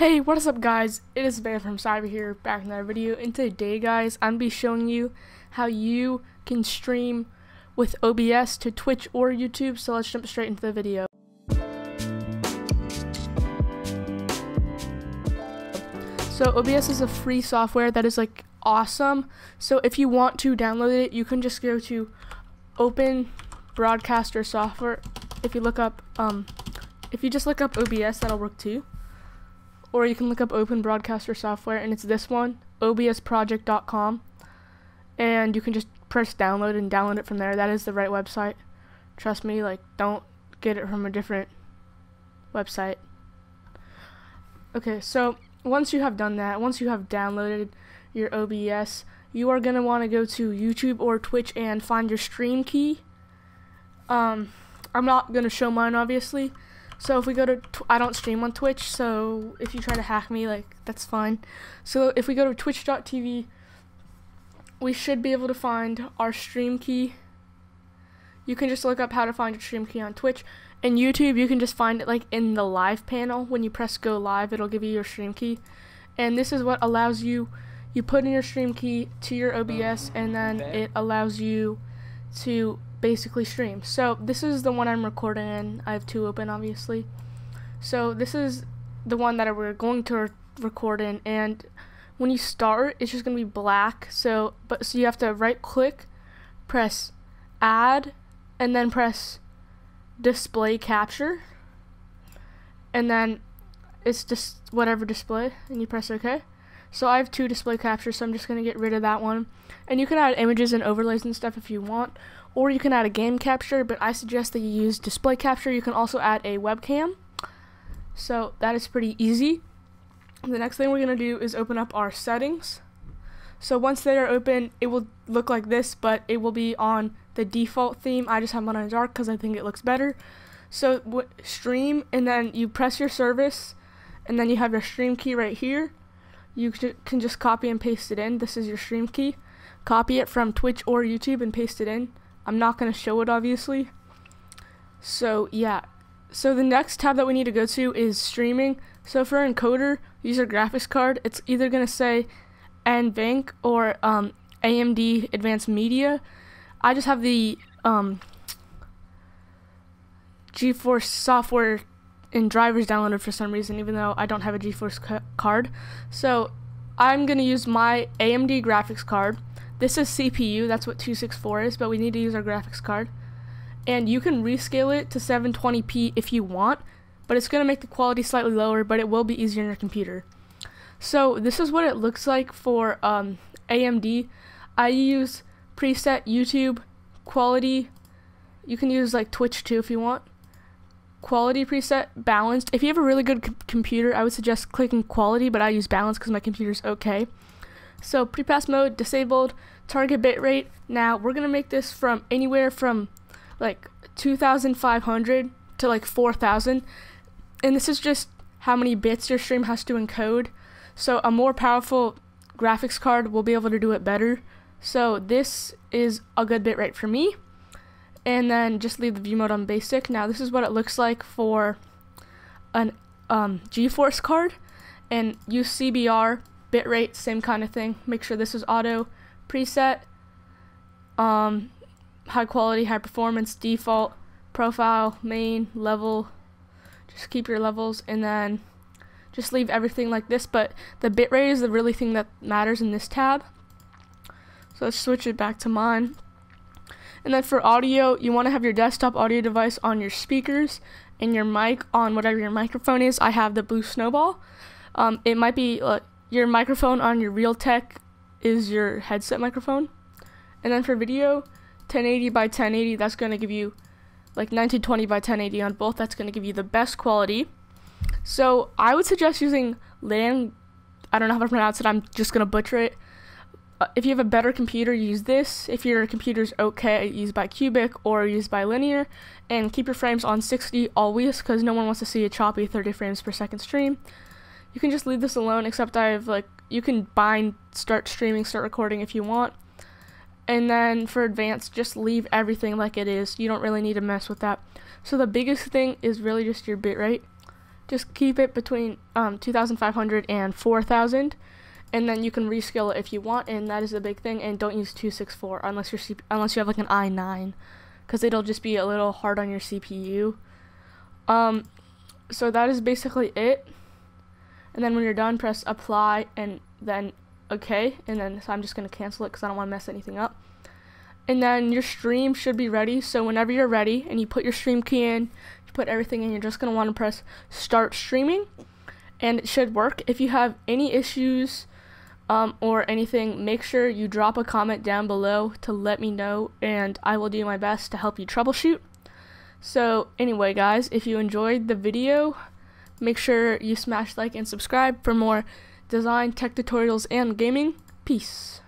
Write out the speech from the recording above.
Hey, what is up guys? It is Bear from Sivr here, back in another video, and today guys, I'm going to be showing you how you can stream with OBS to Twitch or YouTube, so let's jump straight into the video. So OBS is a free software that is like awesome, so if you want to download it, you can just go to Open Broadcaster Software. If you just look up OBS, that'll work too. Or you can look up Open Broadcaster Software, and it's this one, obsproject.com, and you can just press download and download it from there. That is the right website. Trust me, like, don't get it from a different website. Okay, so once you have done that, once you have downloaded your OBS, you are going to want to go to YouTube or Twitch and find your stream key. I'm not going to show mine, obviously. So if we go to, I don't stream on Twitch, so if you try to hack me, like, that's fine. So if we go to twitch.tv, we should be able to find our stream key. You can just look up how to find your stream key on Twitch. And YouTube, you can just find it like in the live panel. When you press go live, it'll give you your stream key. And this is what allows you put in your stream key to your OBS, and then it allows you to basically stream. So this is the one I'm recording in. I have two open, obviously. So this is the one that we're going to record in, and when you start, it's just gonna be black. So you have to right click, press add, and then press display capture, and then it's just whatever display, and you press OK. So I have two display captures, so I'm just gonna get rid of that one. And you can add images and overlays and stuff if you want, or you can add a game capture, but I suggest that you use display capture. You can also add a webcam, so that is pretty easy. The next thing we're gonna do is open up our settings. So once they are open, it will look like this, but it will be on the default theme. I just have mine on dark because I think it looks better. So stream, and then you press your service, and then you have your stream key right here. You can just copy and paste it in. This is your stream key. Copy it from Twitch or YouTube and paste it in. I'm not going to show it, obviously. So yeah. So the next tab that we need to go to is streaming. So for encoder, use your graphics card. It's either going to say NVENC or AMD Advanced Media. I just have the GeForce software and drivers downloaded for some reason, even though I don't have a GeForce card. So I'm going to use my AMD graphics card. This is CPU, that's what 264 is, but we need to use our graphics card. And you can rescale it to 720p if you want, but it's going to make the quality slightly lower, but it will be easier on your computer. So this is what it looks like for AMD. I use preset YouTube quality. You can use like Twitch too if you want. Quality preset, balanced. If you have a really good computer, I would suggest clicking quality, but I use balance because my computer's okay. So prepass mode disabled, target bitrate. Now we're gonna make this from anywhere from like 2,500 to like 4,000, and this is just how many bits your stream has to encode. So a more powerful graphics card will be able to do it better. So this is a good bitrate for me. And then just leave the view mode on basic. Now this is what it looks like for an GeForce card, and use CBR, bitrate, same kind of thing. Make sure this is auto, preset, high quality, high performance, default, profile, main, level. Just keep your levels, and then just leave everything like this, but the bitrate is the really thing that matters in this tab. So let's switch it back to mine. And then for audio, you want to have your desktop audio device on your speakers and your mic on whatever your microphone is. I have the Blue Snowball. It might be your microphone on your Realtek is your headset microphone. And then for video, 1080 by 1080, that's going to give you like 1920 by 1080 on both. That's going to give you the best quality. So I would suggest using LAN. I don't know how to pronounce it. I'm just going to butcher it. If you have a better computer, use this. If your computer's okay, use bicubic or use bilinear, and keep your frames on 60 always, because no one wants to see a choppy 30 frames per second stream. You can just leave this alone, except you can bind, start streaming, start recording if you want. And then for advanced, just leave everything like it is. You don't really need to mess with that. So the biggest thing is really just your bitrate. just keep it between 2,500 and 4,000, and then you can rescale it if you want, and that is the big thing. And don't use 264 unless you have like an i9, because it'll just be a little hard on your CPU. So that is basically it. And then when you're done, press apply and then okay, and then so I'm just gonna cancel it because I don't want to mess anything up. And then your stream should be ready. So whenever you're ready and you put your stream key in, you put everything in, you're just gonna want to press start streaming, and it should work. If you have any issues or anything, make sure you drop a comment down below to let me know, and I will do my best to help you troubleshoot. So anyway, guys, if you enjoyed the video, make sure you smash like and subscribe for more design, tech tutorials, and gaming. Peace.